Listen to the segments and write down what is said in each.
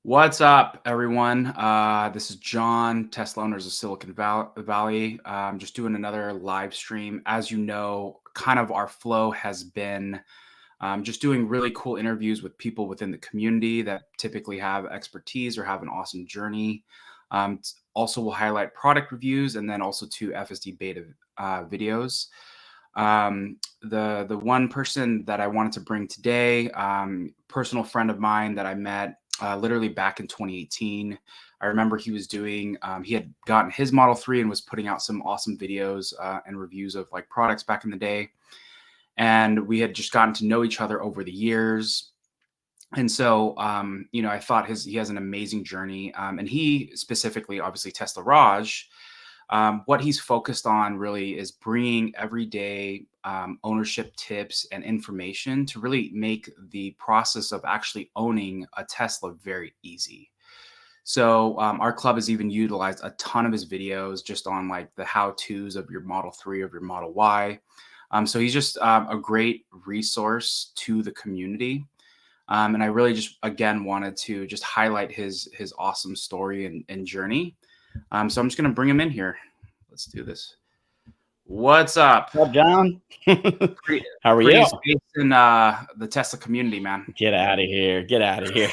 What's up, everyone? This is John, Tesla owners of Silicon Valley. Just doing another live stream. As you know, kind of our flow has been just doing really cool interviews with people within the community that typically have expertise or have an awesome journey. Also, we'll highlight product reviews and then also two FSD beta videos. The one person that I wanted to bring today, personal friend of mine that I met literally back in 2018. I remember he was doing, he had gotten his Model 3 and was putting out some awesome videos and reviews of like products back in the day. And we had just gotten to know each other over the years. And so, I thought he has an amazing journey. And he specifically, obviously, Tesla Raj, what he's focused on really is bringing everyday ownership tips and information to really make the process of actually owning a Tesla very easy. So our club has even utilized a ton of his videos just on like the how-tos of your Model 3, of your Model Y. So he's just a great resource to the community. And I really just, again, wanted to just highlight his awesome story and journey. So I'm just going to bring him in here. Let's do this. What's up? What's up, John? How are Pretty you? space in the Tesla community, man. Get out of here. Get out of here.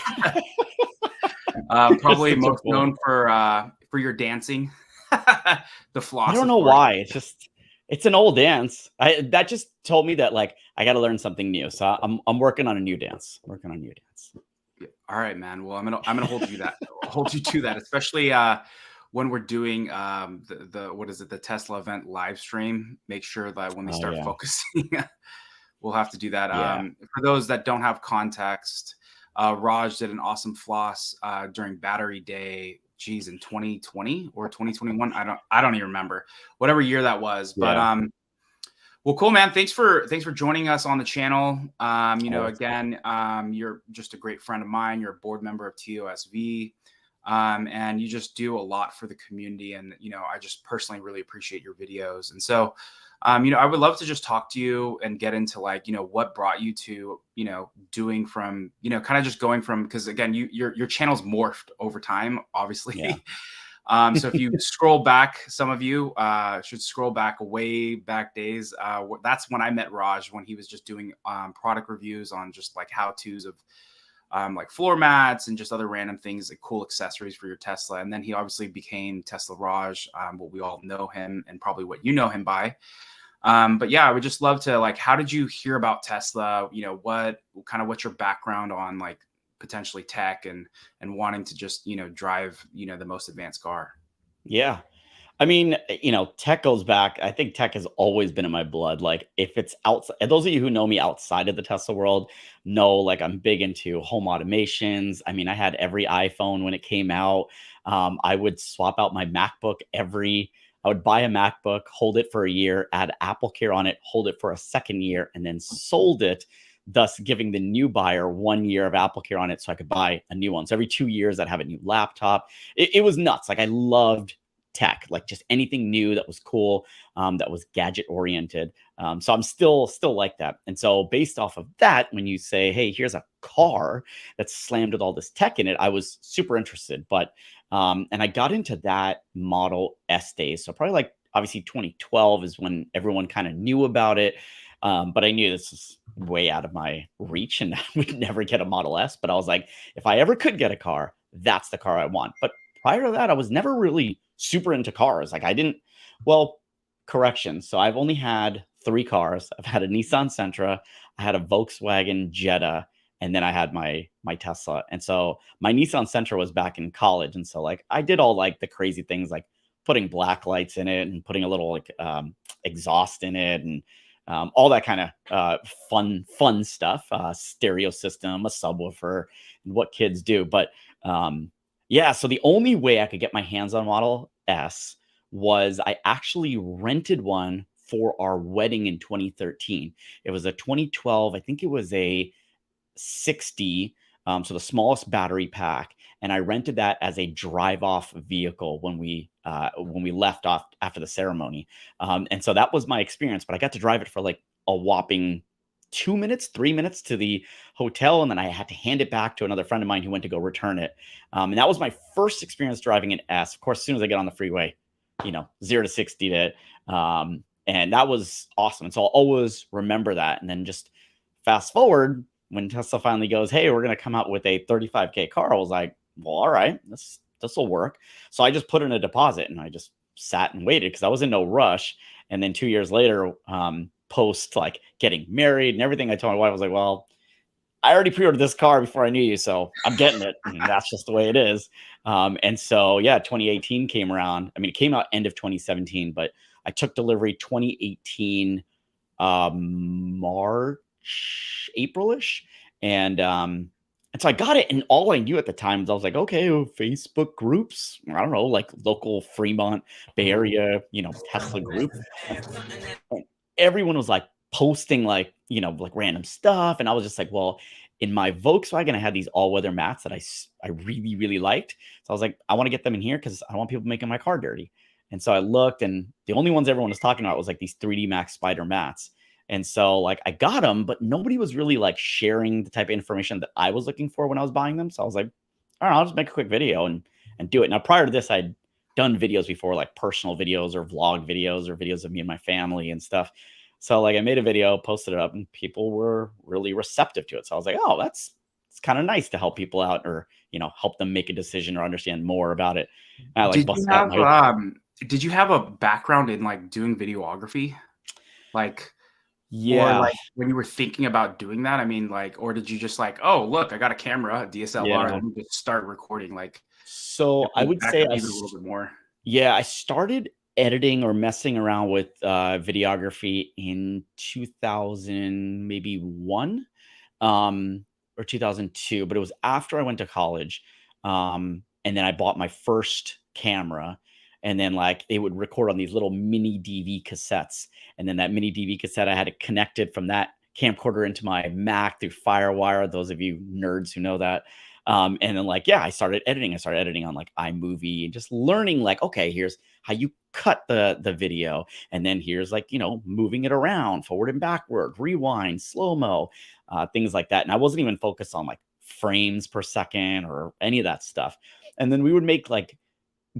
Probably most known for your dancing. The floss. I don't know why. It's an old dance. That just told me that like I got to learn something new. So I'm working on a new dance. All right, man. Well, I'm gonna hold you to that, especially when we're doing the Tesla event live stream. Make sure that when they start focusing, we'll have to do that. For those that don't have context, Raj did an awesome floss during Battery Day. Geez, in 2020 or 2021, I don't even remember whatever year that was. But well, cool, man. Thanks for joining us on the channel. Again, you're just a great friend of mine. You're a board member of TOSV, and you just do a lot for the community. And I just personally really appreciate your videos. And so, I would love to just talk to you and get into like what brought you to doing from kind of just going from, because again your channel's morphed over time, obviously. So if you scroll back, some of you should scroll back way back days. That's when I met Raj, when he was just doing product reviews on just like how-tos of like floor mats and just other random things, like cool accessories for your Tesla. And then he obviously became Tesla Raj, what we all know him and probably what you know him by. But yeah, I would just love to like, how did you hear about Tesla? What's your background on like potentially tech and wanting to just drive the most advanced car? Yeah. I mean, tech goes back. I think tech has always been in my blood. Like if it's outside, those of you who know me outside of the Tesla world know like I'm big into home automations. I mean, I had every iPhone when it came out. I would swap out my MacBook I would buy a MacBook, hold it for a year, add AppleCare on it, hold it for a second year, and then sold it, thus giving the new buyer 1 year of AppleCare on it so I could buy a new one. So every 2 years, I'd have a new laptop. It was nuts. Like I loved tech, like just anything new that was cool, that was gadget oriented. So I'm still like that. And so based off of that, when you say, hey, here's a car that's slammed with all this tech in it, I was super interested. But and I got into that Model S days. So probably like obviously 2012 is when everyone kind of knew about it. But I knew this was way out of my reach and I would never get a Model S. But I was like, if I ever could get a car, that's the car I want. But prior to that, I was never really super into cars. Like correction. So I've only had 3 cars. I've had a Nissan Sentra, I had a Volkswagen Jetta, and then I had my Tesla. And so my Nissan Sentra was back in college. And so like I did all like the crazy things like putting black lights in it and putting a little like exhaust in it and all that kind of fun stuff, stereo system, a subwoofer, and what kids do. But so the only way I could get my hands on Model S was I actually rented one for our wedding in 2013. It was a 2012, I think it was a 60, so the smallest battery pack, and I rented that as a drive-off vehicle when we left off after the ceremony, and so that was my experience. But I got to drive it for like a whopping 2 minutes, 3 minutes to the hotel, and then I had to hand it back to another friend of mine who went to go return it. And that was my first experience driving an S. Of course, as soon as I get on the freeway, 0 to 60 to and that was awesome. And so I'll always remember that. And then just fast forward when Tesla finally goes, hey, we're going to come out with a 35K car. I was like, well, all right, this will work. So I just put in a deposit and I just sat and waited because I was in no rush. And then 2 years later, post like getting married and everything, I told my wife, I was like, well, I already pre-ordered this car before I knew you, so I'm getting it. And that's just the way it is. And so, yeah, 2018 came around. I mean, it came out end of 2017, but I took delivery 2018, March, April-ish. And so I got it. And all I knew at the time was I was like, okay, Facebook groups, I don't know, like local Fremont, Bay Area, Tesla group. And everyone was like posting like random stuff, and I was just like, well, in my Volkswagen I had these all-weather mats that I really really liked, so I was like, I want to get them in here because I don't want people making my car dirty. And so I looked, and the only ones everyone was talking about was like these 3D Max Spider mats. And so like I got them, but nobody was really like sharing the type of information that I was looking for when I was buying them. So I was like, all right, I'll just make a quick video and do it. Now prior to this, I'd done videos before, like personal videos or vlog videos or videos of me and my family and stuff. So like I made a video, posted it up, and people were really receptive to it. So I was like, oh, it's kind of nice to help people out, or help them make a decision or understand more about it. And I like Did you busted out have my did you have a background in like doing videography? Like, or yeah, like when you were thinking about doing that, I mean, like, or did you just like, oh, look, I got a camera, a DSLR, yeah. let me just start recording? Like, So if I we would back say up even a little bit more. yeah, I started editing or messing around with videography in 2000, maybe one, or 2002, but it was after I went to college. And then I bought my first camera, and then like they would record on these little mini DV cassettes. And then that mini DV cassette, I had it connected from that camcorder into my Mac through Firewire. Those of you nerds who know that. And then like, yeah, I started editing. I started editing on like iMovie and just learning like, okay, here's how you cut the video. And then here's like, moving it around forward and backward, rewind, slow-mo, things like that. And I wasn't even focused on like frames per second or any of that stuff. And then we would make like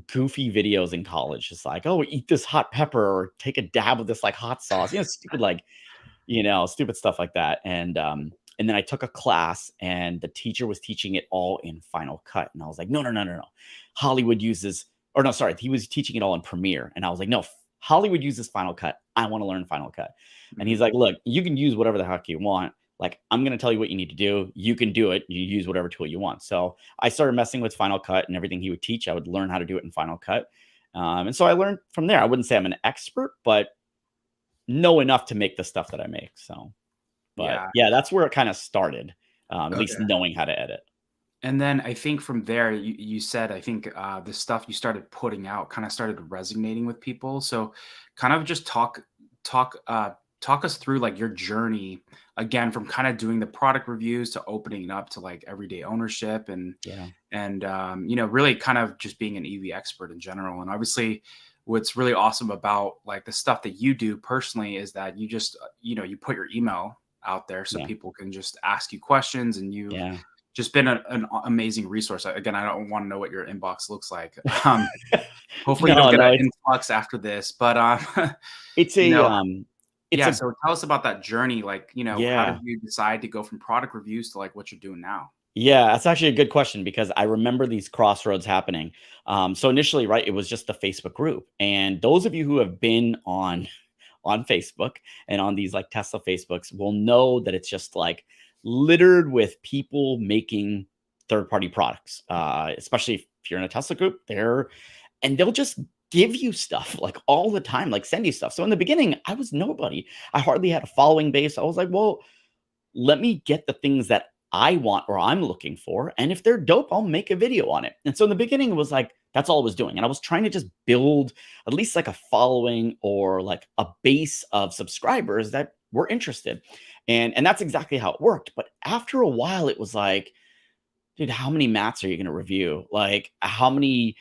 goofy videos in college, just like, oh, eat this hot pepper or take a dab of this like hot sauce, stupid like, stupid stuff like that. And then I took a class, and the teacher was teaching it all in Final Cut. And I was like, no, no, no, no, no. Hollywood uses, or no, sorry, he was teaching it all in Premiere. And I was like, no, Hollywood uses Final Cut. I want to learn Final Cut. And he's like, look, you can use whatever the heck you want. Like, I'm going to tell you what you need to do. You can do it. You use whatever tool you want. So I started messing with Final Cut, and everything he would teach, I would learn how to do it in Final Cut. And so I learned from there. I wouldn't say I'm an expert, but know enough to make the stuff that I make. So, but Yeah. yeah, that's where it kind of started, at least Okay. knowing how to edit. And then I think from there, you said, I think the stuff you started putting out kind of started resonating with people. So kind of just talk us through like your journey again from kind of doing the product reviews to opening it up to like everyday ownership Yeah. and really kind of just being an EV expert in general. And obviously what's really awesome about like the stuff that you do personally is that you just you put your email out there so Yeah. people can just ask you questions, and you've Yeah. just been an amazing resource. Again, I don't want to know what your inbox looks like. Hopefully you don't No, get no, an it's influx after this, but it's you a know, it's yeah. a So tell us about that journey. Like, how did yeah. you decide to go from product reviews to like what you're doing now? Yeah, that's actually a good question because I remember these crossroads happening. So initially, right, it was just a Facebook group, and those of you who have been on Facebook and on these like Tesla Facebooks will know that it's just like littered with people making third party products, especially if you're in a Tesla group. They'll just give you stuff like all the time, like send you stuff. So in the beginning, I was nobody. I hardly had a following base. I was like, well, let me get the things that I want or I'm looking for. And if they're dope, I'll make a video on it. And so in the beginning, it was like, that's all I was doing. And I was trying to just build at least like a following or like a base of subscribers that were interested. And that's exactly how it worked. But after a while, it was like, dude, how many mats are you going to review? Like, how many,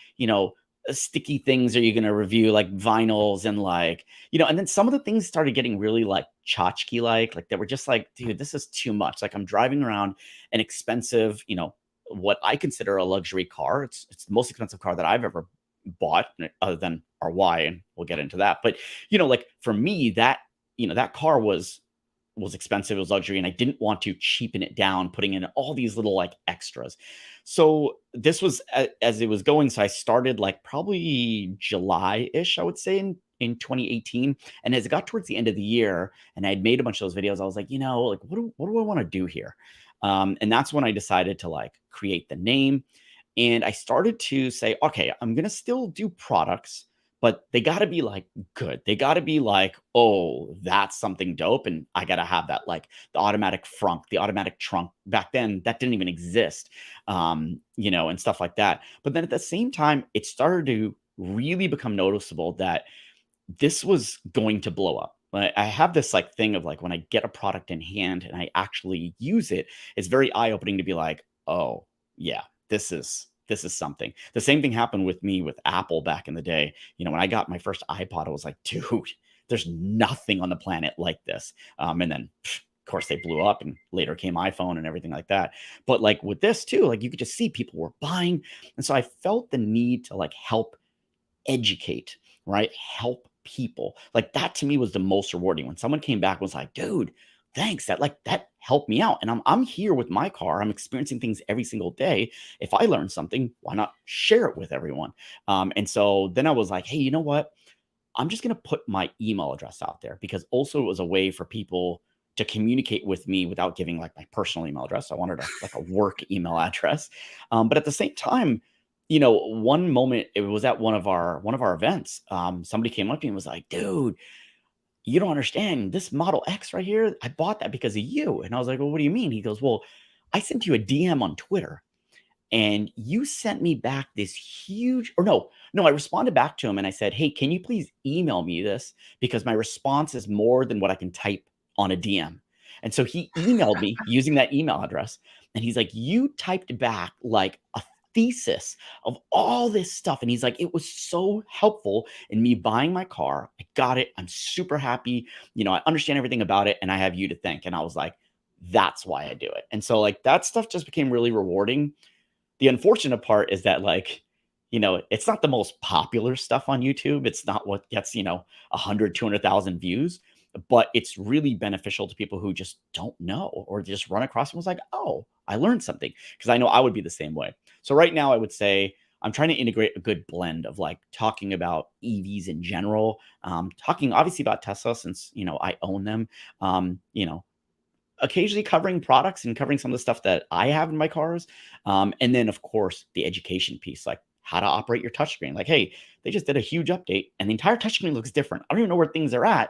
sticky things are you going to review, like vinyls and like, and then some of the things started getting really like tchotchke like they were just like, dude, this is too much. Like I'm driving around an expensive, what I consider a luxury car. It's the most expensive car that I've ever bought, other than our Y, and we'll get into that. But like for me, that car was expensive, it was luxury, and I didn't want to cheapen it down, putting in all these little like extras. So this was as it was going. So I started like probably July-ish, I would say, in 2018. And as it got towards the end of the year, and I'd made a bunch of those videos, I was like, like what do I want to do here? And that's when I decided to like create the name. And I started to say, okay, I'm gonna still do products, but they got to be like good. They got to be like, oh, that's something dope. And I got to have that, like the automatic frunk, the automatic trunk. Back then, that didn't even exist, and stuff like that. But then at the same time, it started to really become noticeable that this was going to blow up. I have this like thing of like when I get a product in hand and I actually use it, it's very eye opening to be like, oh, yeah, this is something. The same thing happened with me with Apple back in the day. When I got my first iPod, I was like, dude, there's nothing on the planet like this. And then, of course, they blew up, and later came iPhone and everything like that. But like with this too, like you could just see people were buying. And so I felt the need to like help educate, right? Help people. Like that to me was the most rewarding when someone came back and was like, dude, thanks. That helped me out. And I'm here with my car. I'm experiencing things every single day. If I learn something, why not share it with everyone? And so then I was like, hey, you know what? I'm just going to put my email address out there, because also it was a way for people to communicate with me without giving like my personal email address. I wanted like a work email address. But at the same time, one moment it was at one of our events. Somebody came up to me and was like, dude, you don't understand this Model X right here. I bought that because of you. And I was like, well, what do you mean? He goes, well, I sent you a DM on Twitter and you sent me back this huge, or no, I responded back to him and I said, hey, can you please email me this? Because my response is more than what I can type on a DM. And so he emailed me using that email address. And he's like, you typed back like a thesis of all this stuff. And he's like, it was so helpful in me buying my car. I got it. I'm super happy. I understand everything about it and I have you to thank. And I was like, that's why I do it. And so like that stuff just became really rewarding. The unfortunate part is that like, it's not the most popular stuff on YouTube. It's not what gets, 100, 200,000 views, but it's really beneficial to people who just don't know or just run across and was like, oh, I learned something. Because I know I would be the same way. So right now I would say I'm trying to integrate a good blend of like talking about EVs in general, talking obviously about Tesla since, I own them, occasionally covering products and covering some of the stuff that I have in my cars. And then, of course, the education piece, like how to operate your touchscreen. Like, hey, they just did a huge update and the entire touchscreen looks different. I don't even know where things are at.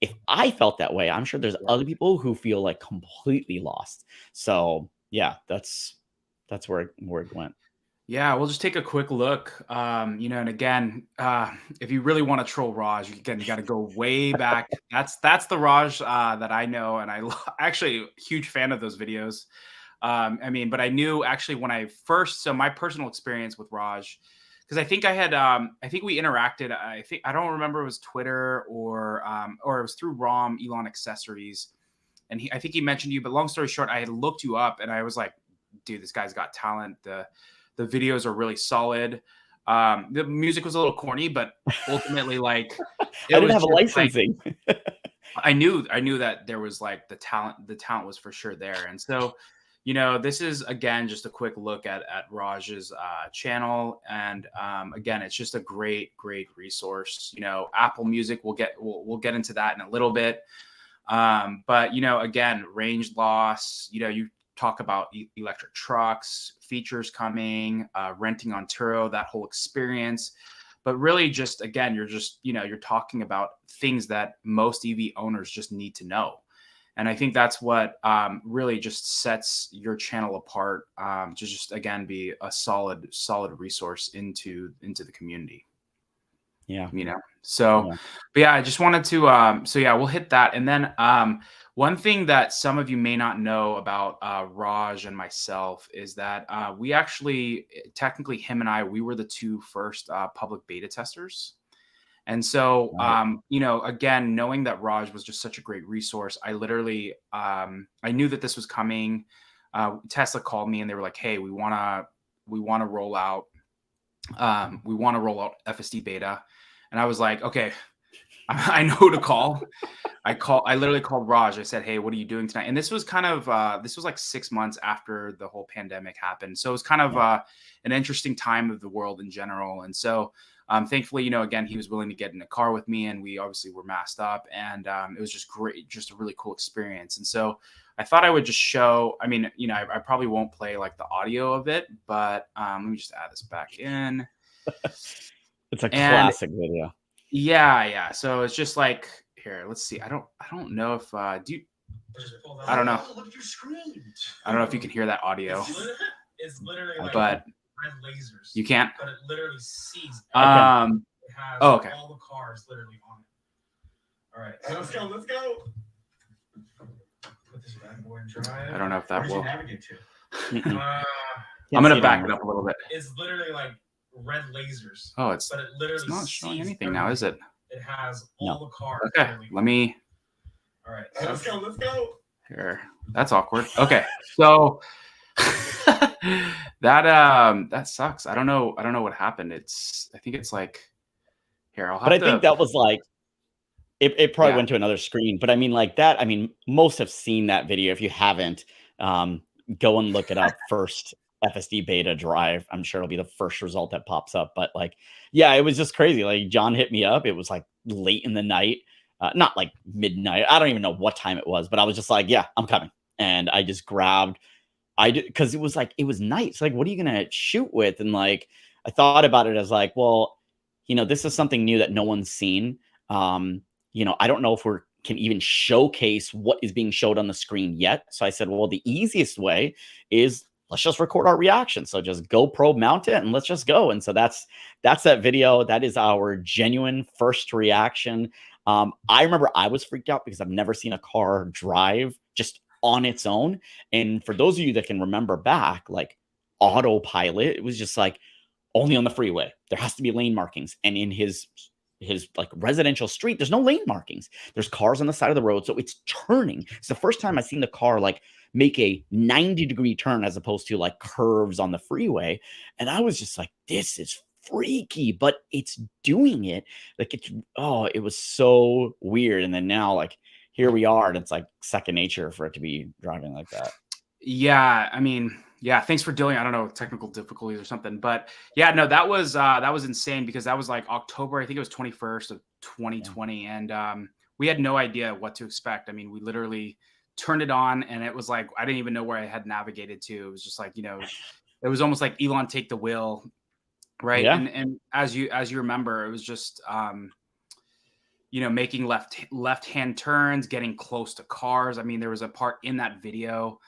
If I felt that way, I'm sure there's other people who feel like completely lost. So yeah, that's where it went. Yeah, we'll just take a quick look. And again, if you really want to troll Raj, again, you got to go way back. That's the Raj that I know, and actually huge fan of those videos. But I knew actually when I first, so my personal experience with Raj, because I think we interacted. I don't remember, it was Twitter or it was through Elon Accessories, and I think he mentioned you. But long story short, I had looked you up, and I was like, dude, this guy's got talent. The videos are really solid. The music was a little corny, but ultimately, like, it I didn't was have a just like licensing. I knew that there was like the talent. The talent was for sure there, and so this is again just a quick look at Raj's channel, and again, it's just a great resource. Apple Music. We'll get into that in a little bit. But again, range loss. You talk about electric trucks, features coming, renting on Turo, that whole experience. But really just, again, you're talking about things that most EV owners just need to know. And I think that's what really just sets your channel apart, to just, again, be a solid resource into the community. Yeah. So, Yeah. but yeah, I just wanted to, so yeah, we'll hit that. And then, one thing that some of you may not know about Raj and myself is that we actually, technically, him and I, we were the two first public beta testers. And so, Right. again, knowing that Raj was just such a great resource, I literally, I knew that this was coming. Tesla called me and they were like, "Hey, we want to roll out, FSD beta," and I was like, "Okay, I know who to call." I literally called Raj. I said, "Hey, what are you doing tonight?" And this was kind of this was like 6 months after the whole pandemic happened, so it was kind of Yeah. an interesting time of the world in general. And so, thankfully, again, he was willing to get in a car with me, and we obviously were masked up, and it was just great, just a really cool experience. And so, I thought I would just show. I mean, I probably won't play like the audio of it, but let me just add this back in. It's a And classic video. yeah. So it's just like here. Let's see. I don't know if do you, I don't know. Look at your screen. I don't know if you can hear that audio, It's literally like but red lasers. you can't. But it literally sees. Um. It has Oh, okay. all the cars literally on it. All right, let's go. Let's go. Put this bad boy in drive. I don't know if that Where did will. you navigate to? Mm-mm. I'm gonna see it back on it up a little bit. It's literally like red lasers. Oh, it's But it literally not showing sees anything now, is it? It has No. all the cars. Okay. literally Let on me. it. All right, let's go. Let's go. Here. That's awkward. Okay. So that sucks. I don't know what happened. I think it's like here. I'll have But I to. think that was like it probably Yeah. went to another screen. But I mean, like that. I mean, most have seen that video. If you haven't, go and look it up. First FSD beta drive. I'm sure it'll be the first result that pops up. But like, yeah, it was just crazy. Like John hit me up. It was like late in the night, not like midnight. I don't even know what time it was, but I was just like, yeah, I'm coming. And I just grabbed. I did because it was like it was night. Like, what are you gonna shoot with? And like, I thought about it as like, well, this is something new that no one's seen. I don't know if we can even showcase what is being showed on the screen yet. So I said, well, the easiest way is let's just record our reaction. So just GoPro mount it and let's just go. And so that's that video. That is our genuine first reaction. I remember I was freaked out because I've never seen a car drive just on its own. And for those of you that can remember back, like autopilot, it was just like only on the freeway. There has to be lane markings. And in his like residential street, there's no lane markings. There's cars on the side of the road. So it's turning. It's the first time I've seen the car like make a 90-degree turn as opposed to like curves on the freeway. And I was just like, this is freaky, but it's doing it. Like it was so weird. And then now like here we are, and it's like second nature for it to be driving like that. Yeah, I mean, yeah, thanks for dealing. I don't know, technical difficulties or something, but yeah, no, that was insane because that was like October, I think it was 21st of 2020, and we had no idea what to expect. I mean, we literally turned it on, and it was like I didn't even know where I had navigated to. It was just like it was almost like Elon take the wheel, right? Yeah. And as you remember, it was just making left hand turns, getting close to cars. I mean, there was a part in that video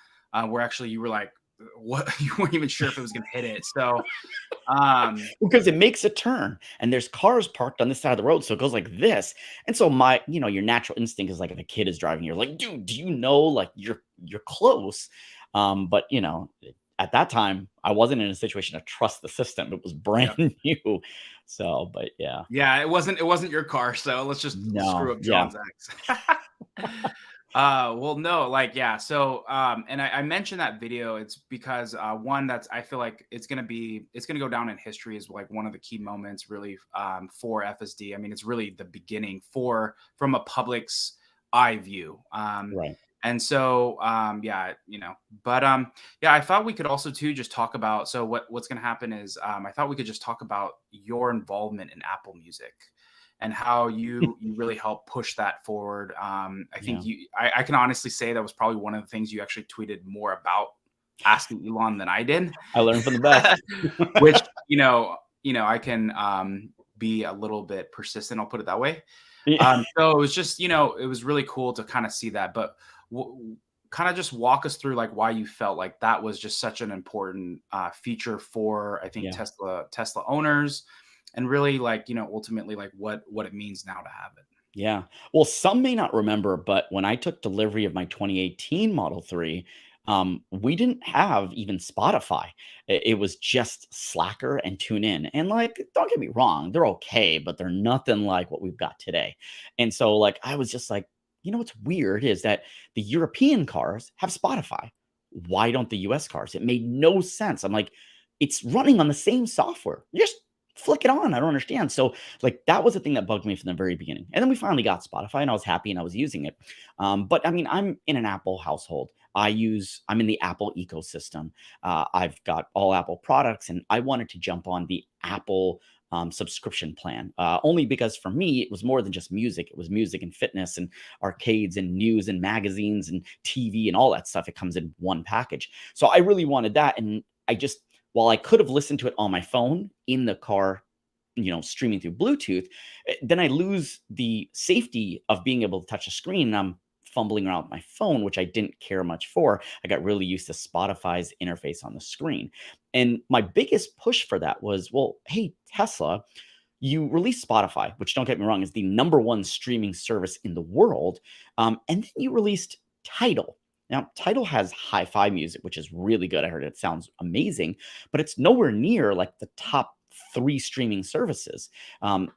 where actually you were like, what? You weren't even sure if it was going to hit it. So, because it makes a turn and there's cars parked on this side of the road. So it goes like this. And so your natural instinct is like if a kid is driving, you're like, dude, do you know, like you're close. But at that time, I wasn't in a situation to trust the system. It was brand new. So, but yeah. Yeah, it wasn't your car. So let's just screw up John's ex. Well, no, like, yeah. So, and I mentioned that video. It's because one I feel like it's gonna go down in history as like one of the key moments, really, for FSD. I mean, it's really the beginning from a public's eye view. Right. And so, yeah, I thought we could also too just talk about. So what's gonna happen is, I thought we could just talk about your involvement in Apple Music and how you really helped push that forward. I think I can honestly say that was probably one of the things you actually tweeted more about asking Elon than I did. I learned from the best. Which, I can be a little bit persistent, I'll put it that way. So it was just, it was really cool to kind of see that, but kind of just walk us through like why you felt like that was just such an important feature for, I think, Tesla owners. and really like, ultimately like what it means now to have it. Yeah. Well, some may not remember, but when I took delivery of my 2018 Model 3, we didn't have even Spotify. It was just Slacker and TuneIn. And like, don't get me wrong, they're okay, but they're nothing like what we've got today. And so, like, I was just like, what's weird is that the European cars have Spotify. Why don't the US cars? It made no sense. I'm like, it's running on the same software. Just flick it on. I don't understand. So like that was the thing that bugged me from the very beginning. And then we finally got Spotify and I was happy and I was using it. But I mean, I'm in an Apple household. I'm in the Apple ecosystem. I've got all Apple products and I wanted to jump on the Apple subscription plan only because for me, it was more than just music. It was music and fitness and arcades and news and magazines and TV and all that stuff. It comes in one package. So I really wanted that. And while I could have listened to it on my phone in the car, streaming through Bluetooth, then I lose the safety of being able to touch a screen. And I'm fumbling around with my phone, which I didn't care much for. I got really used to Spotify's interface on the screen. And my biggest push for that was, well, hey, Tesla, you released Spotify, which don't get me wrong, is the number one streaming service in the world. And then you released Tidal. Now, Tidal has hi-fi music, which is really good. I heard it sounds amazing, but it's nowhere near like the top three streaming services.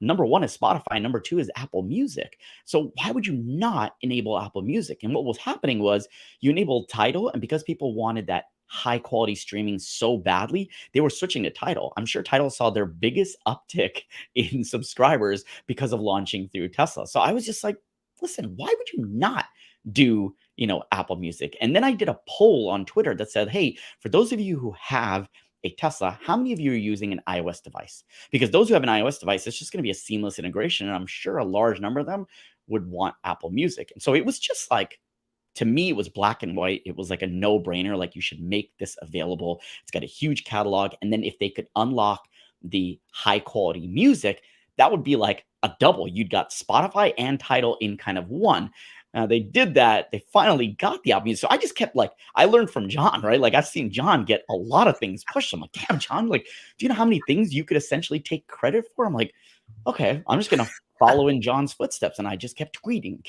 Number one is Spotify. Number two is Apple Music. So why would you not enable Apple Music? And what was happening was you enabled Tidal, and because people wanted that high quality streaming so badly, they were switching to Tidal. I'm sure Tidal saw their biggest uptick in subscribers because of launching through Tesla. So I was just like, listen, why would you not do Apple Music? And then I did a poll on Twitter that said, hey, for those of you who have a Tesla, how many of you are using an iOS device? Because those who have an iOS device, it's just going to be a seamless integration. And I'm sure a large number of them would want Apple Music. And so it was just like, to me, it was black and white. It was like a no-brainer. Like, you should make this available. It's got a huge catalog. And then if they could unlock the high quality music, that would be like a double. You'd got Spotify and Tidal in kind of one. They did that. They finally got the album. So I just kept I learned from John, right? Like, I've seen John get a lot of things pushed. I'm like, damn, John, like, do you know how many things you could essentially take credit for? I'm like, okay, I'm just going to follow in John's footsteps. And I just kept tweeting.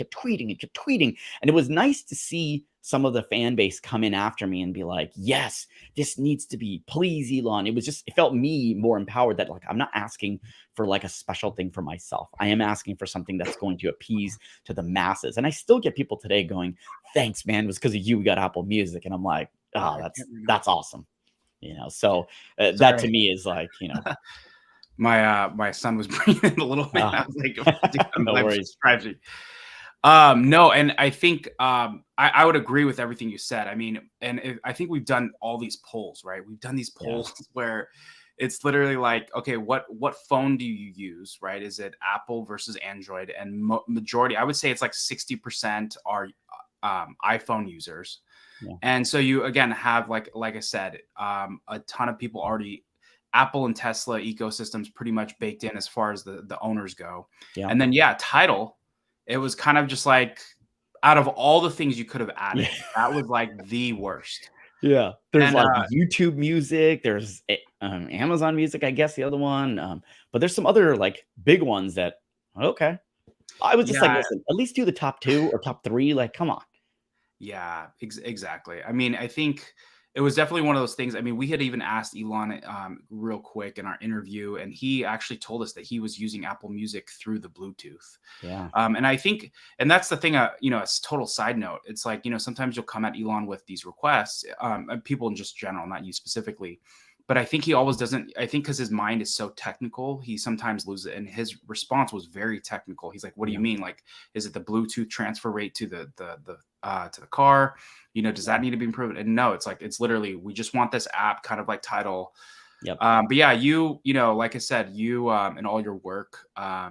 And it was nice to see some of the fan base come in after me and be like, yes, this needs to be, please, Elon. It felt me more empowered that I'm not asking for a special thing for myself. I am asking for something that's going to appease to the masses. And I still get people today going, thanks, man. It was because of you we got Apple Music. And I'm like, oh, that's awesome. So that to me is my son was breathing a little bit. I was like, dude, no worries. No, and I think I would agree with everything you said. I mean, I think we've done all these polls, right? We've done these polls where it's literally like, okay, what phone do you use, right? Is it Apple versus Android? And majority, I would say it's like 60% are iPhone users. Yeah. And so you again have like I said, a ton of people already. Apple and Tesla ecosystems pretty much baked in as far as the owners go. Yeah. And then Tidal, it was kind of just like, out of all the things you could have added, that was like the worst. Yeah. There's YouTube Music, there's Amazon Music, I guess the other one. But there's some other big ones that, okay. I was just listen, at least do the top 2 or top 3. Come on. Yeah, exactly. I mean, I think it was definitely one of those things. I mean, we had even asked Elon real quick in our interview, and he actually told us that he was using Apple Music through the Bluetooth. Yeah. And I think, and that's the thing, it's total side note. It's like, sometimes you'll come at Elon with these requests, people in just general, not you specifically. But I think he always doesn't. I think because his mind is so technical, he sometimes loses it. And his response was very technical. He's like, "What do you mean? Like, is it the Bluetooth transfer rate to the car? Does that need to be improved?" And no, it's literally, we just want this app, kind of like Tidal. Yep. But yeah, like I said, you in all your work,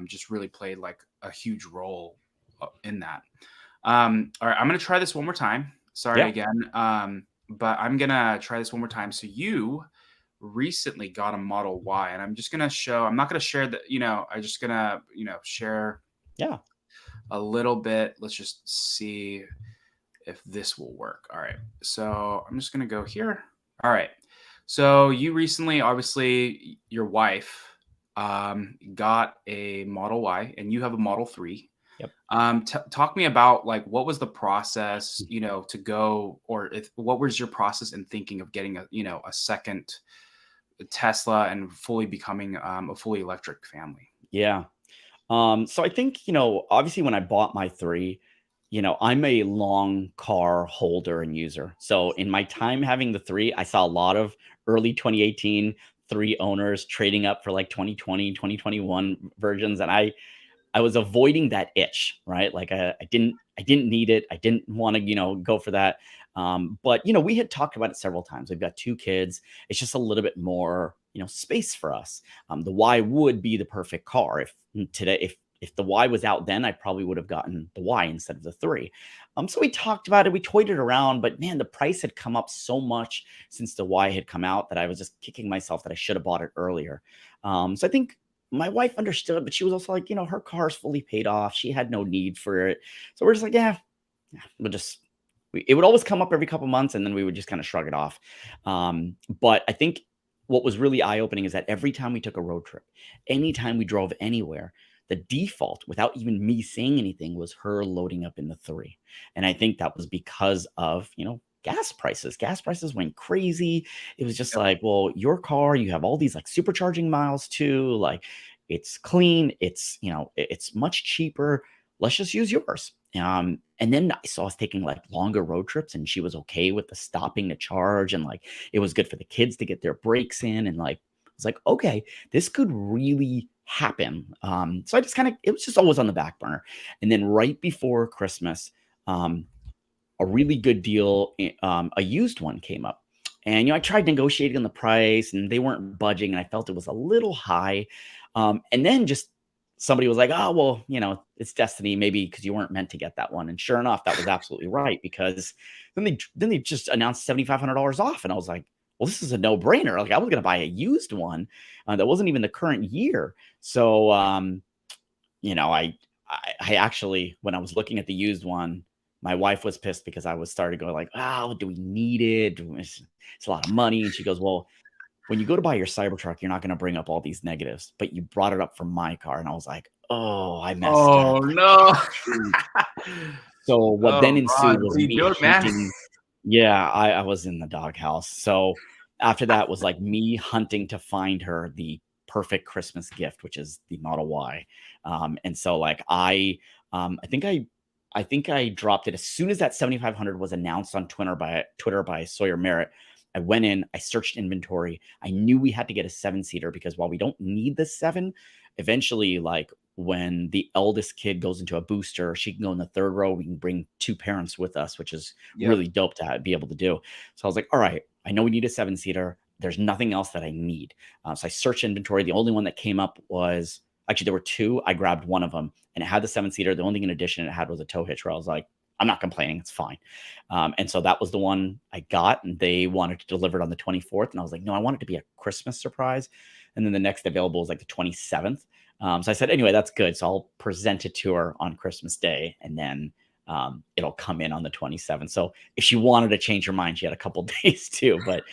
just really played a huge role in that. All right, I'm gonna try this one more time. Sorry again, but I'm gonna try this one more time. So you recently got a Model Y, and I'm just gonna show. I'm not gonna share that. I'm just gonna share. Yeah. A little bit. Let's just see if this will work. All right. So I'm just gonna go here. All right. So you recently, obviously, your wife got a Model Y, and you have a Model 3. Yep. Talk me about like what was the process, to go, or what was your process in thinking of getting a second Tesla and fully becoming a fully electric family? Yeah. So I think, obviously when I bought my 3, I'm a long car holder and user. So in my time having the 3, I saw a lot of early 2018 3 owners trading up for like 2020, 2021 versions. And I was avoiding that itch, right? Like I didn't need it. I didn't want to, go for that. But we had talked about it several times. We've got 2 kids. It's just a little bit more, space for us. The Y would be the perfect car if the Y was out then, I probably would have gotten the Y instead of the 3. So we talked about it, we toyed it around, but man, the price had come up so much since the Y had come out that I was just kicking myself that I should have bought it earlier. So I think my wife understood, but she was also like, her car's fully paid off. She had no need for it. So we're just like, yeah, we'll just, it would always come up every couple months and then we would just kind of shrug it off. But I think what was really eye opening is that every time we took a road trip, anytime we drove anywhere, the default, without even me saying anything, was her loading up in the 3. And I think that was because of, gas prices. Gas prices went crazy. It was just Yep. like, well, your car, you have all these like supercharging miles too. Like it's clean. It's much cheaper. Let's just use yours. And then I saw us taking like longer road trips and she was okay with the stopping to charge. And like, it was good for the kids to get their breaks in. And like, I was like, okay, this could really happen. So I just it was just always on the back burner. And then right before Christmas, a really good deal, a used one came up. And, I tried negotiating on the price and they weren't budging. And I felt it was a little high. And then just somebody was like, oh, well, it's destiny, maybe because you weren't meant to get that one. And sure enough, that was absolutely right, because then they just announced $7,500 off. And I was like, well, this is a no brainer. Like I was going to buy a used one that wasn't even the current year. So, I actually, when I was looking at the used one, my wife was pissed because I was started going like, oh, do we need it? It's a lot of money. And she goes, well, when you go to buy your Cybertruck, you're not going to bring up all these negatives, but you brought it up for my car. And I was like, oh, I messed Oh up. no. So what then Oh, ensued Rod, was what are you me doing, man? hunting. Yeah, I was in the doghouse. So after that was like me hunting to find her the perfect Christmas gift, which is the Model Y. And so like I think I dropped it as soon as that 7,500 was announced on Twitter by Sawyer Merritt. I went in, I searched inventory. I knew we had to get a 7-seater because while we don't need the 7, eventually, like when the eldest kid goes into a booster, she can go in the 3rd row. We can bring 2 parents with us, which is Yep. really dope to be able to do. So I was like, all right, I know we need a 7-seater. There's nothing else that I need. So I searched inventory. The only one that came up was actually there were 2. I grabbed one of them and it had the 7-seater. The only thing in addition it had was a tow hitch, where I was like, I'm not complaining. It's fine. And so that was the one I got, and they wanted to deliver it on the 24th. And I was like, no, I want it to be a Christmas surprise. And then the next available was like the 27th. So I said, anyway, that's good. So I'll present it to her on Christmas Day, and then it'll come in on the 27th. So if she wanted to change her mind, she had a couple days too. But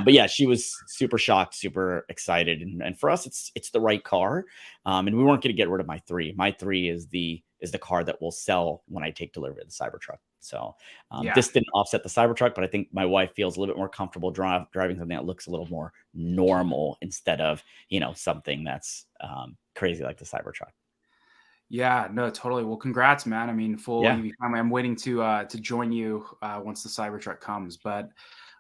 yeah, she was super shocked, super excited, and for us, it's the right car. And we weren't going to get rid of my 3. My 3 is the car that will sell when I take delivery of the Cybertruck. So Yeah. this didn't offset the Cybertruck, but I think my wife feels a little bit more comfortable driving something that looks a little more normal instead of something that's crazy like the Cybertruck. Yeah, no, totally. Well, congrats, man. I mean, Yeah. I'm waiting to join you once the Cybertruck comes. But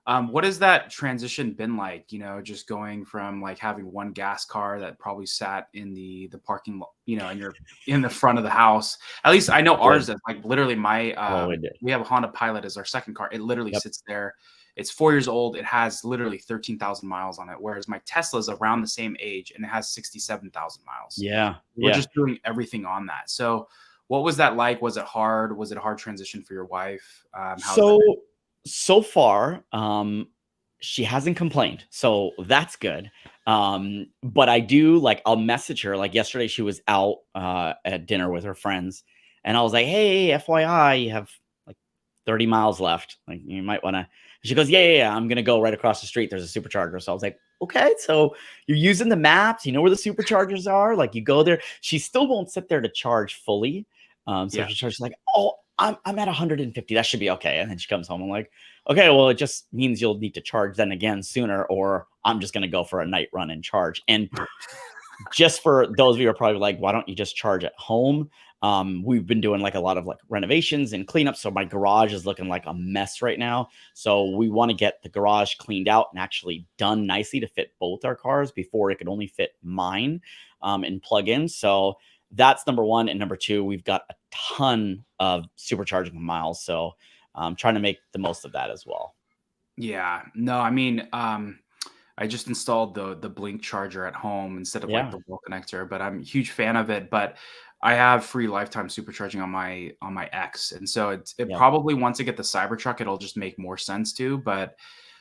what has that transition been like? Just going from like having one gas car that probably sat in the parking lot, and you're in the front of the house. At least I know ours does. Like literally, It did. we have a Honda Pilot as our second car. It literally Yep. sits there. It's 4 years old. It has literally 13,000 miles on it, whereas my Tesla is around the same age and it has 67,000 miles. Yeah. We're Yeah. just doing everything on that. So, what was that like? Was it hard? Was it a hard transition for your wife? How's that So been? so far, she hasn't complained, so that's good. But I do like I'll message her. Like yesterday, she was out at dinner with her friends, and I was like, "Hey, FYI, you have like 30 miles left. Like you might want to She goes, yeah, I'm gonna go right across the street. There's a supercharger. So I was like, okay, so you're using the maps, you know where the superchargers are, like you go there. She still won't sit there to charge fully. So Yeah. she charges like, oh, I'm at 150. That should be okay. And then she comes home. I'm like, okay, well, it just means you'll need to charge then again sooner, or I'm just gonna go for a night run and charge. And just for those of you who are probably like, why don't you just charge at home? We've been doing like a lot of like renovations and cleanup. So my garage is looking like a mess right now. So we want to get the garage cleaned out and actually done nicely to fit both our cars before it could only fit mine, and plug in. So that's number one. And number two, we've got a ton of supercharging miles. So I'm trying to make the most of that as well. Yeah. No, I mean, I just installed the Blink charger at home instead of like Yeah. the wall connector, but I'm a huge fan of it. But I have free lifetime supercharging on my X, and so it Yeah. probably once I get the Cybertruck, it'll just make more sense too. But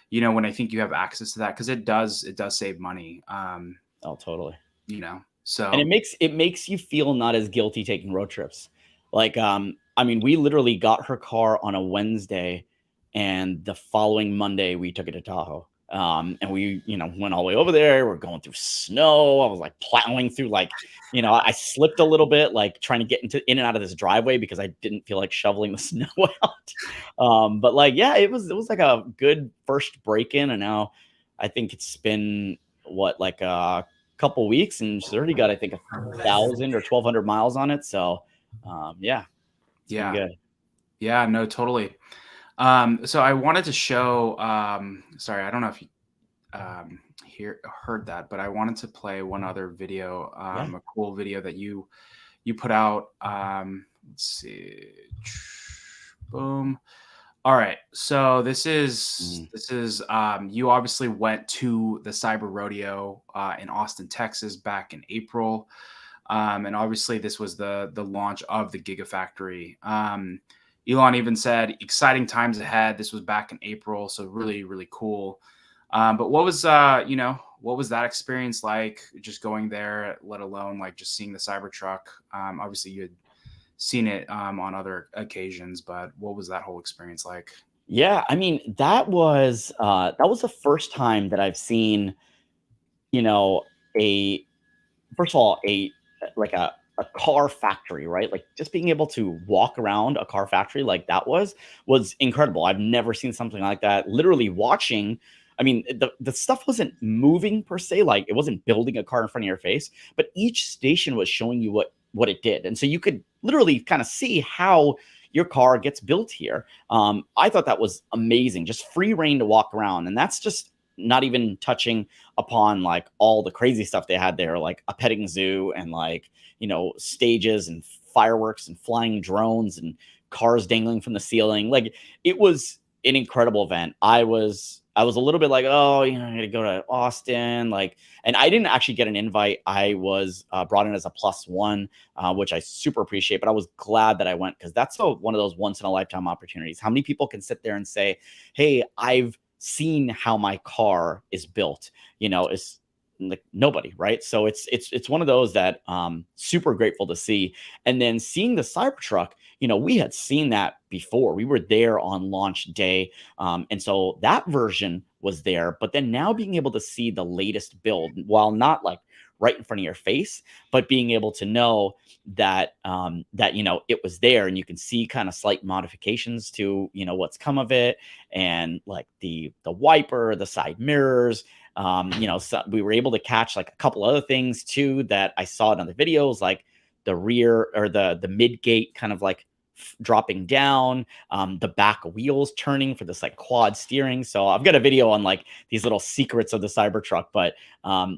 when I think you have access to that, because it does save money. Oh, totally. And So it makes you feel not as guilty taking road trips. Like, I mean, we literally got her car on a Wednesday, and the following Monday we took it to Tahoe. And we, went all the way over there. We're going through snow. I was like plowing through, like, I slipped a little bit, like trying to get in and out of this driveway because I didn't feel like shoveling the snow out. But like, yeah, it was like a good first break in, and now I think it's been what, like couple weeks, and she's already got, I think, 1,000 or 1,200 miles on it. So, yeah, it's been yeah, good. yeah, no, totally. So I wanted to show. Sorry, I don't know if you heard that, but I wanted to play one other video, Yeah. a cool video that you put out. Let's see. Boom. All right. So this is you obviously went to the Cyber Rodeo in Austin, Texas back in April. And obviously this was the launch of the Gigafactory. Elon even said exciting times ahead. This was back in April, so really, really cool. But what was that experience like, just going there, let alone like just seeing the Cybertruck? Obviously you had seen it on other occasions, but what was that whole experience like? Yeah. I mean, that was the first time that I've seen, you know, a first of all, like a car factory, right? Like just being able to walk around a car factory like that was incredible. I've never seen something like that. Literally watching, I mean, the stuff wasn't moving per se, like it wasn't building a car in front of your face, but each station was showing you what it did. And so you could literally kind of see how your car gets built here. I thought that was amazing, just free reign to walk around. And that's just not even touching upon like all the crazy stuff they had there, like a petting zoo and like, stages and fireworks and flying drones and cars dangling from the ceiling. Like it was an incredible event. I was a little bit like, oh, I got to go to Austin, like, and I didn't actually get an invite. I was brought in as a plus one, which I super appreciate. But I was glad that I went because that's one of those once in a lifetime opportunities. How many people can sit there and say, "Hey, I've seen how my car is built," is like nobody, right? So it's one of those that super grateful to see. And then seeing the Cybertruck, we had seen that before. We were there on launch day, and so that version was there. But then now being able to see the latest build, while not like right in front of your face, but being able to know that it was there, and you can see kind of slight modifications to what's come of it, and like the wiper, the side mirrors. So we were able to catch like a couple other things too that I saw in other videos, like the rear or the mid gate kind of like dropping down, the back wheels turning for this like quad steering. So I've got a video on like these little secrets of the Cybertruck, but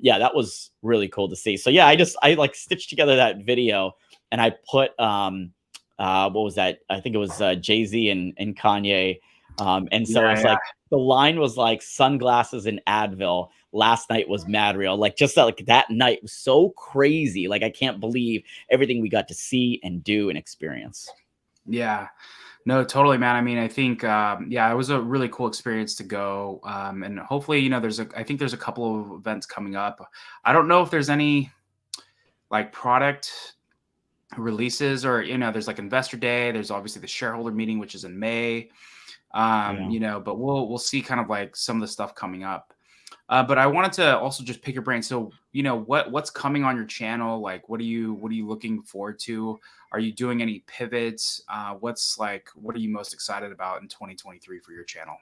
yeah, that was really cool to see. So yeah, I like stitched together that video, and I put what was that? I think it was Jay-Z and Kanye. And so Yeah, it's yeah, like the line was like sunglasses and Advil. Last night was mad real. Like just like that night was so crazy. Like I can't believe everything we got to see and do and experience. yeah. No, totally, man. I mean, I think, yeah, it was a really cool experience to go. And hopefully, I think there's a couple of events coming up. I don't know if there's any like product releases or, there's like Investor Day. There's obviously the shareholder meeting, which is in May. Yeah. You know, but we'll see kind of like some of the stuff coming up. But I wanted to also just pick your brain. So, you know, what's coming on your channel? Like, what are you looking forward to? Are you doing any pivots? What are you most excited about in 2023 for your channel?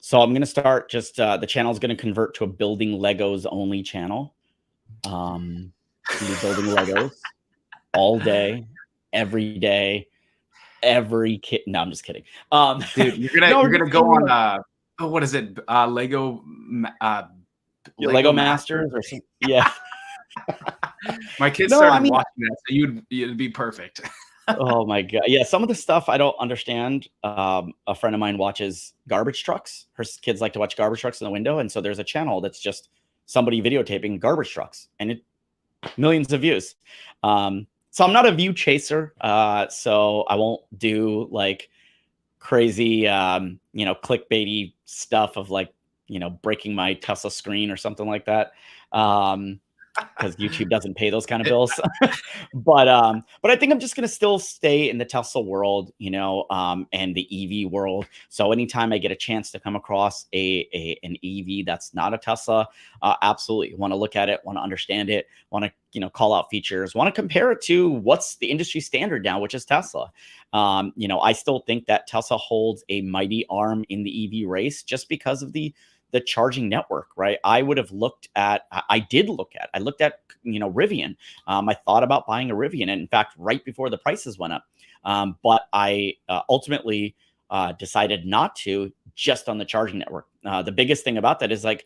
So I'm gonna start just the channel is gonna convert to a building Legos only channel. Just gonna be building Legos all day, every day, every kid. No, I'm just kidding. Dude, No, you're just gonna go gonna be on like oh, what is it? Lego Lego Masters. Masters or something. Yeah. My kids No, I started mean, watching that, so it'd be perfect. oh my god. Yeah, some of the stuff I don't understand. A friend of mine watches garbage trucks. Her kids like to watch garbage trucks in the window, and so there's a channel that's just somebody videotaping garbage trucks, and it millions of views. So I'm not a view chaser, so I won't do like crazy, clickbaity stuff of like, breaking my Tesla screen or something like that. Because YouTube doesn't pay those kind of bills. But I think I'm just gonna still stay in the Tesla world, and the EV world. So anytime I get a chance to come across an EV that's not a Tesla, absolutely want to look at it, want to understand it, want to call out features, want to compare it to what's the industry standard now, which is Tesla. I still think that Tesla holds a mighty arm in the EV race just because of the charging network, right? I looked at, Rivian. I thought about buying a Rivian. And in fact, right before the prices went up. But I ultimately decided not to, just on the charging network. The biggest thing about that is like,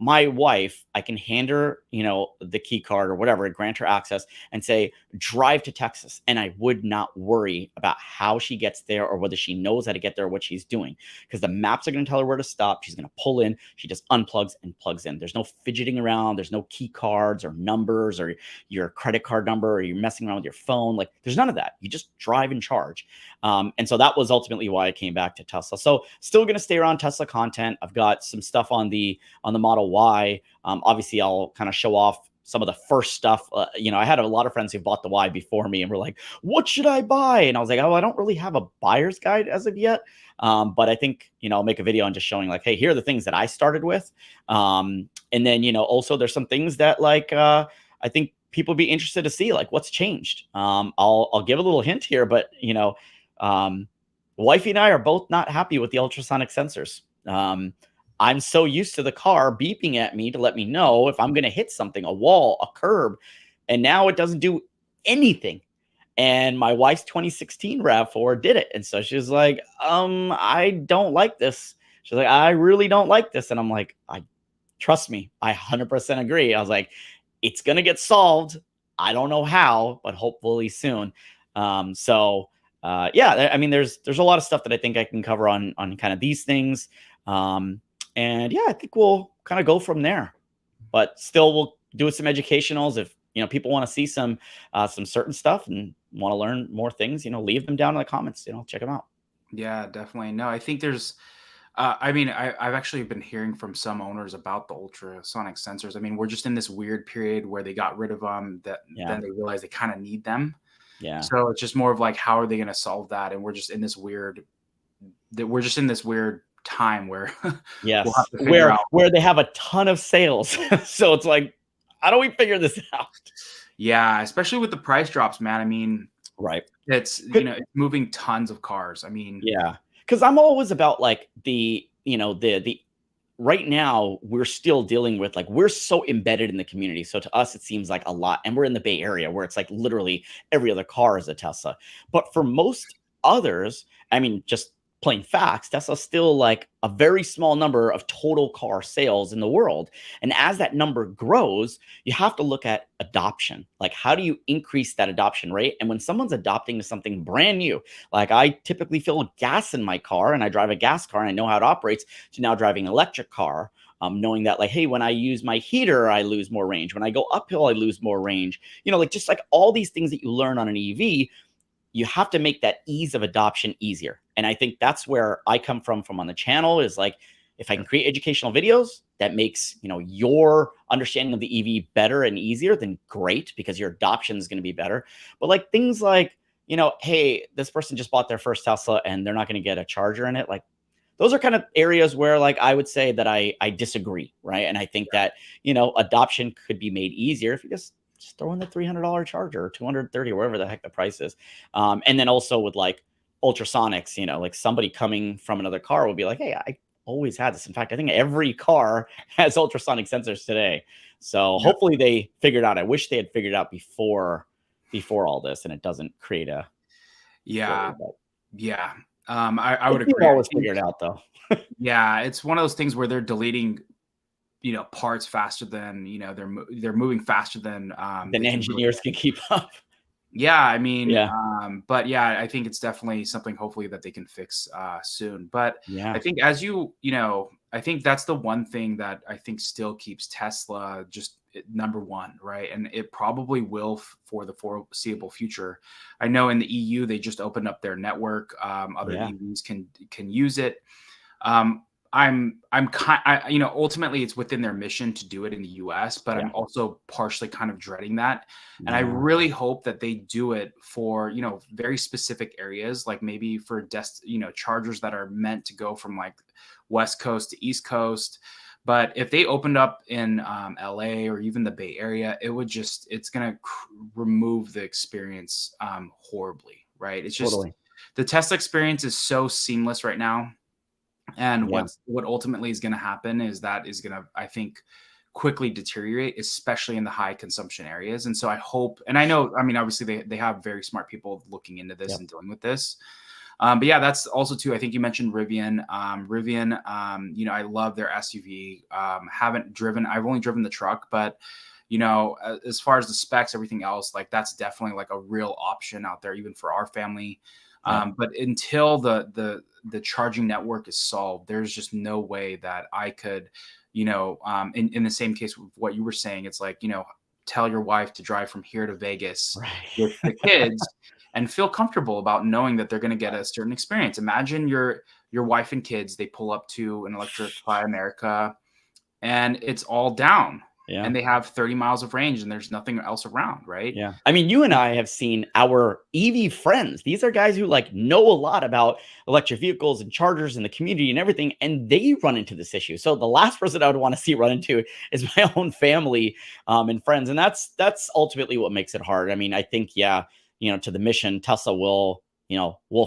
my wife, I can hand her, the key card or whatever, grant her access and say, drive to Texas. And I would not worry about how she gets there or whether she knows how to get there or what she's doing, because the maps are going to tell her where to stop. She's going to pull in. She just unplugs and plugs in. There's no fidgeting around. There's no key cards or numbers or your credit card number, or you're messing around with your phone. Like, there's none of that. You just drive and charge. And so that was ultimately why I came back to Tesla. So still going to stay around Tesla content. I've got some stuff on the Model Y. Obviously, I'll kind of show off some of the first stuff. I had a lot of friends who bought the Y before me and were like, what should I buy? And I was like, oh, I don't really have a buyer's guide as of yet. But I think, I'll make a video on just showing like, hey, here are the things that I started with. And then, also there's some things that like, I think people would be interested to see, like what's changed. I'll give a little hint here, but, wifey and I are both not happy with the ultrasonic sensors. I'm so used to the car beeping at me to let me know if I'm going to hit something, a wall, a curb, and now it doesn't do anything. And my wife's 2016 RAV4 did it. And so she was like, I don't like this. She's like, I really don't like this. And I'm like, trust me, I 100% agree. I was like, it's going to get solved. I don't know how, but hopefully soon. Yeah, I mean, there's a lot of stuff that I think I can cover on kind of these things. And yeah, I think we'll kind of go from there, but still we'll do some educationals. If, people want to see some certain stuff and want to learn more things, leave them down in the comments, check them out. Yeah, definitely. No, I think there's, I've actually been hearing from some owners about the ultrasonic sensors. I mean, we're just in this weird period where they got rid of them, then they realize they kind of need them. Yeah. So it's just more of like, how are they going to solve that? And we're just in this weird time where yes, we'll have to figure out where they have a ton of sales. So it's like, how do we figure this out? Yeah, especially with the price drops, man. I mean, right. It's, it's moving tons of cars. I mean, yeah, because I'm always about like the right now we're still dealing with like, we're so embedded in the community. So to us, it seems like a lot. And we're in the Bay Area where it's like literally every other car is a Tesla. But for most others, I mean, just plain facts, Tesla's still like a very small number of total car sales in the world. And as that number grows, you have to look at adoption. Like, how do you increase that adoption rate? And when someone's adopting to something brand new, like I typically fill gas in my car and I drive a gas car and I know how it operates, to now driving an electric car, knowing that like, hey, when I use my heater, I lose more range. When I go uphill, I lose more range. Like just like all these things that you learn on an EV, you have to make that ease of adoption easier. And I think that's where I come from on the channel, is like, if I can create educational videos that makes, your understanding of the EV better and easier, then great, because your adoption is going to be better. But like things like, hey, this person just bought their first Tesla and they're not going to get a charger in it. Like, those are kind of areas where, like, I would say that I disagree, right? And I think that, adoption could be made easier if you just throw in the $300 charger or 230 or whatever the heck the price is. And then also with like ultrasonics, like somebody coming from another car will be like, hey, I always had this. In fact, I think every car has ultrasonic sensors today. So hopefully they figured out. I wish they had figured out before all this, and it doesn't create a Yeah. story, Yeah. I would agree. always figure it out though. Yeah, it's one of those things where they're deleting, parts faster than, they're moving faster than Then engineers can keep up. Yeah, I mean, Yeah. but yeah, I think it's definitely something hopefully that they can fix soon. But Yeah. I think I think that's the one thing that I think still keeps Tesla just number one, right? And it probably will for the foreseeable future. I know in the EU they just opened up their network. Other EVs can use it. Ultimately it's within their mission to do it in the US, but I'm also partially kind of dreading that. And I really hope that they do it for, very specific areas, like maybe for chargers that are meant to go from like West Coast to East Coast. But if they opened up in LA or even the Bay Area, it's going to remove the experience horribly, right? It's just the Tesla experience is so seamless right now. And what ultimately is going to happen is that is going to, I think, quickly deteriorate, especially in the high consumption areas. And so I hope, and I know, I mean, obviously they have very smart people looking into this and dealing with this. But yeah, that's also too, I think you mentioned Rivian. Rivian, I love their SUV. I've only driven the truck, but as far as the specs, everything else, like that's definitely like a real option out there, even for our family. But until the charging network is solved, there's just no way that I could, in the same case with what you were saying, it's like, tell your wife to drive from here to Vegas with the kids and feel comfortable about knowing that they're going to get a certain experience. Imagine your wife and kids, they pull up to an Electrify America and it's all down. Yeah. And they have 30 miles of range and there's nothing else around, right? Yeah. I mean, you and I have seen our EV friends. These are guys who like know a lot about electric vehicles and chargers and the community and everything, and they run into this issue. So the last person I would want to see run into is my own family and friends. And that's ultimately what makes it hard. I mean, I think, to the mission, Tesla will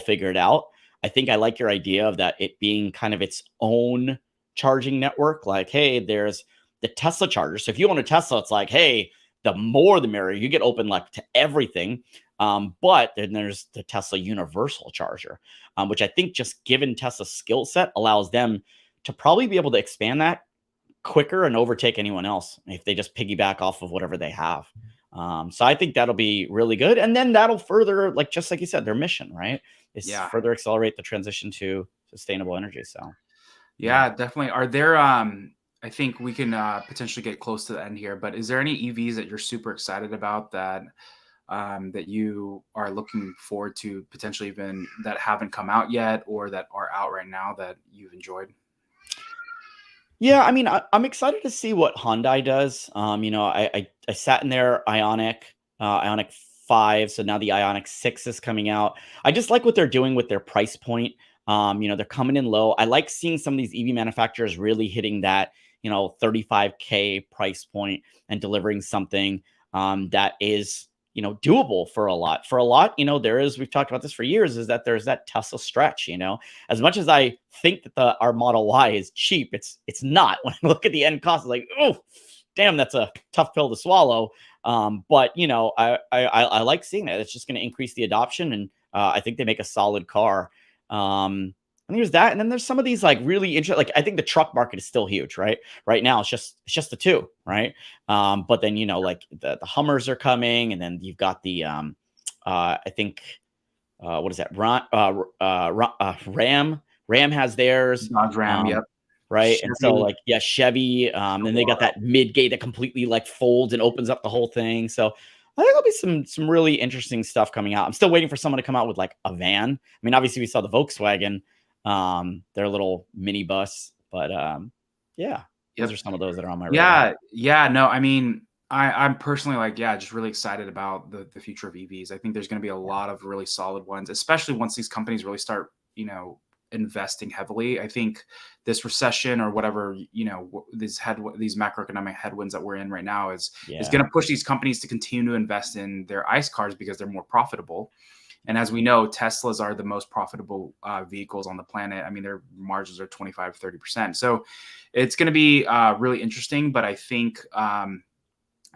figure it out. I think I like your idea of that it being kind of its own charging network. Like, hey, there's the Tesla charger. So if you own a Tesla, it's like, hey, the more the merrier. You get open like to everything. But then there's the Tesla universal charger, which I think just given Tesla's skill set allows them to probably be able to expand that quicker and overtake anyone else if they just piggyback off of whatever they have. So I think that'll be really good. And then that'll further, like, just like you said, their mission, right? Is further accelerate the transition to sustainable energy. So yeah, definitely. Are there, I think we can potentially get close to the end here, but is there any EVs that you're super excited about that you are looking forward to potentially even that haven't come out yet or that are out right now that you've enjoyed? Yeah, I mean, I'm excited to see what Hyundai does. I sat in their Ioniq 5, so now the Ioniq 6 is coming out. I just like what they're doing with their price point. They're coming in low. I like seeing some of these EV manufacturers really hitting that, $35K price point and delivering something that is, doable for a lot. For a lot, we've talked about this for years, is that there's that Tesla stretch, as much as I think that our Model Y is cheap, it's not. When I look at the end cost, it's like, oh, damn, that's a tough pill to swallow. But I like seeing that. It's just going to increase the adoption, and I think they make a solid car. And there's that, and then there's some of these like really interesting. Like I think the truck market is still huge, right? Right now, it's just the two, right? But then like the Hummers are coming, and then you've got the I think what is that? Ram has theirs. Dodge Ram, yep. Right. Chevy. And so like, Chevy, then they got that mid gate that completely like folds and opens up the whole thing. So I think there'll be some really interesting stuff coming out. I'm still waiting for someone to come out with like a van. I mean, obviously we saw the Volkswagen, their little minibus, but those are some of those that are on my radar. Yeah. No, I mean, I'm personally like, yeah, just really excited about the future of EVs. I think there's going to be a lot of really solid ones, especially once these companies really start, investing heavily. I think this recession or whatever, these macroeconomic headwinds that we're in right now is Yeah. going to push these companies to continue to invest in their ICE cars because they're more profitable. And as we know, Teslas are the most profitable vehicles on the planet. I mean, their margins are 25, 30%. So it's going to be really interesting. But I think,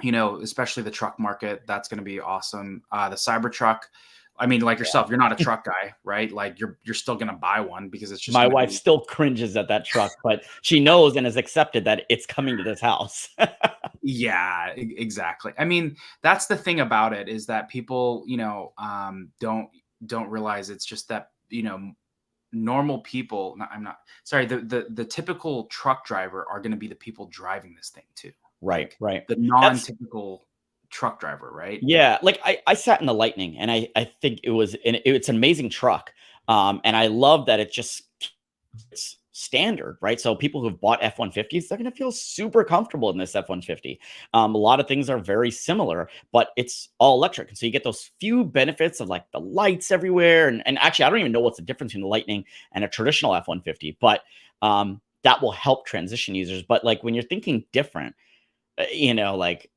especially the truck market, that's going to be awesome. The Cybertruck, I mean, like yourself, you're not a truck guy, right? Like you're still going to buy one because it's just My going to wife be. still cringes at that truck, but she knows and has accepted that it's coming to this house. Yeah, exactly. I mean, that's the thing about it is that people, don't realize it's just that, normal people. I'm not sorry. The typical truck driver are going to be the people driving this thing too, Right, like right. the That's non-typical truck driver, right? Yeah, like I sat in the Lightning and I think it's an amazing truck. And I love that it's standard, right? So people who've bought F-150s, they're going to feel super comfortable in this F-150. A lot of things are very similar, but it's all electric. And so you get those few benefits of like the lights everywhere. And actually, I don't even know what's the difference between the Lightning and a traditional F-150, but that will help transition users. But like when you're thinking different, like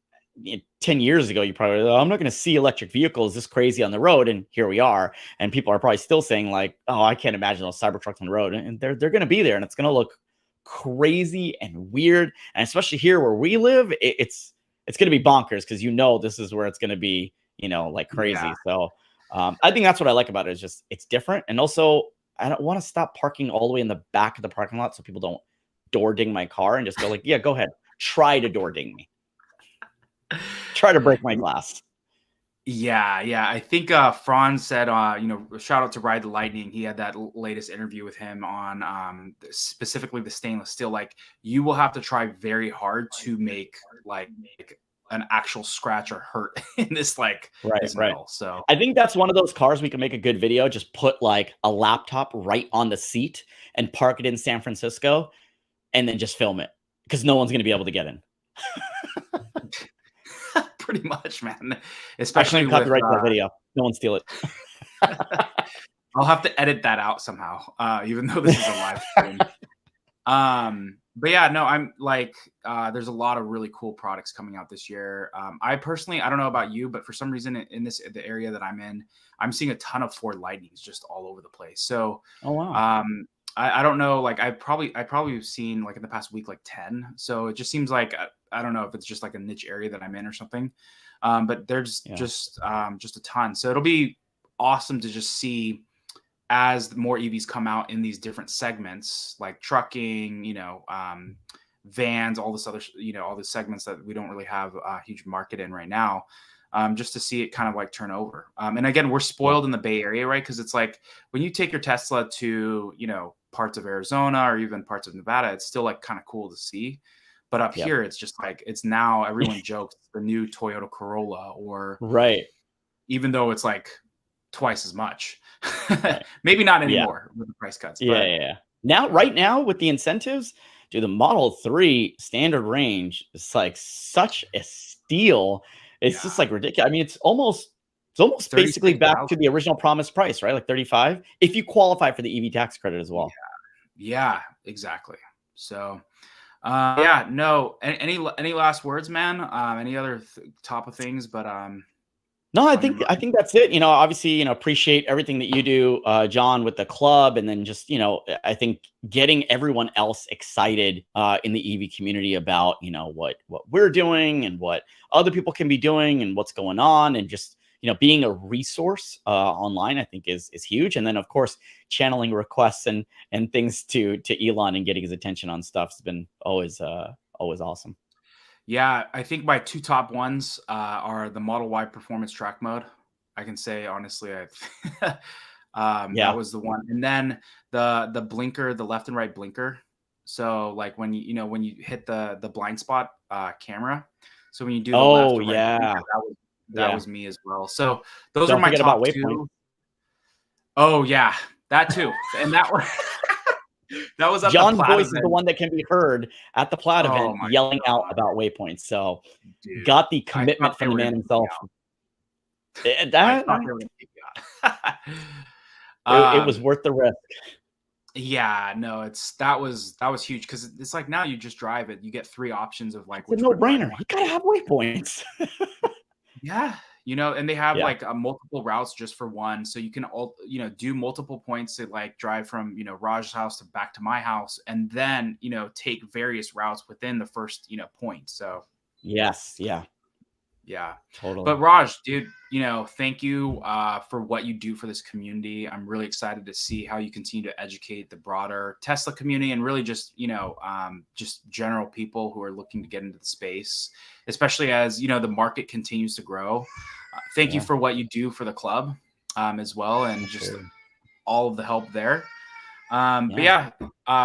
10 years ago, you probably, "Oh, I'm not going to see electric vehicles this crazy on the road." And here we are. And people are probably still saying like, "Oh, I can't imagine those Cybertrucks on the road." And they're going to be there and it's going to look crazy and weird. And especially here where we live, it's going to be bonkers because this is where it's going to be, like Yeah. crazy. So I think that's what I like about it is just it's different. And also I don't want to stop parking all the way in the back of the parking lot so people don't door ding my car and just go like, "Yeah, go ahead. Try to door ding me. Try to break my glass." Yeah, yeah. I think Franz said, shout out to Ride the Lightning. He had that latest interview with him on specifically the stainless steel. Like, you will have to try very hard to make like an actual scratch or hurt in this Right, this right. metal. So I think that's one of those cars we can make a good video, just put like a laptop right on the seat and park it in San Francisco and then just film it because no one's going to be able to get in. pretty much, man. I Especially claim with copyright to that video. No one steal it. I'll have to edit that out somehow, even though this is a live stream. But yeah, no, I'm like, there's a lot of really cool products coming out this year. I personally, I don't know about you, but for some reason in the area that I'm in, I'm seeing a ton of Ford Lightnings just all over the place. So, Oh, wow. I don't know, like I probably have seen like in the past week, like 10. So it just seems like, I don't know if it's just like a niche area that I'm in or something. But there's Yeah. just a ton. So it'll be awesome to just see as more EVs come out in these different segments, like trucking, vans, all this other, all the segments that we don't really have a huge market in right now, just to see it kind of like turn over. And again, we're spoiled in the Bay Area, right? Because it's like when you take your Tesla to, parts of Arizona or even parts of Nevada, it's still like kind of cool to see. But up here, it's just like, it's now everyone jokes the new Toyota Corolla, or Right. even though it's like twice as much. Right. Maybe not anymore with the price cuts. Yeah, But yeah. Now, right now, with the incentives, dude, the Model 3 standard range is like such a steal. It's just like ridiculous. I mean, it's almost basically back to 36,000. the original promised price, right? Like 35, if you qualify for the EV tax credit as well. Yeah, exactly. So, yeah, no. Any last words, man? Any other top of things? But No, I think that's it. Obviously, appreciate everything that you do, John, with the club, and then just I think getting everyone else excited in the EV community about what we're doing and what other people can be doing and what's going on, and just being a resource online, I think is huge. And then of course channeling requests and things to Elon and getting his attention on stuff has been always awesome. Yeah, I think my two top ones are the Model Y Performance Track Mode. I can say honestly, that was the one, and then the blinker, the left and right blinker. So like when you hit the blind spot camera. So when you do the left or right blinker, that was me as well. So those are my top two. Oh yeah, that too, and that one. That was at the John's Plaid voice is the event. one that can be heard at the Plaid Oh event my yelling out god, about waypoints. So dude! got the I commitment thought they from the were man gonna take me himself. out. I That thought they were gonna take me out. it was worth the risk. Yeah, no, that was huge because it's like now you just drive it. You get 3 options of like It's a which one do I no-brainer. want. You gotta have waypoints. Yeah, and they have Yeah. like multiple routes just for one, so you can all do multiple points to like drive from Raj's house to back to my house, and then take various routes within the first point. So Yes. Yeah. yeah. Totally. But Raj, dude, thank you for what you do for this community. I'm really excited to see how you continue to educate the broader Tesla community and really just, just general people who are looking to get into the space, especially as, the market continues to grow. Thank you for what you do for the club as well. And just all of the help there. But yeah,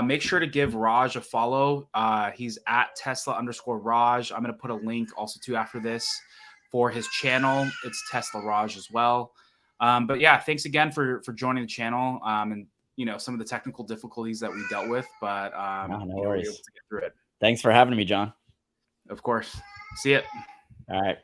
make sure to give Raj a follow. He's at Tesla_Raj. I'm going to put a link also too after this for his channel. It's Tesla Raj as well. But yeah, thanks again for joining the channel. And some of the technical difficulties that we dealt with, but no we were worries. able to get through it. Thanks for having me, John. Of course. See it. All right.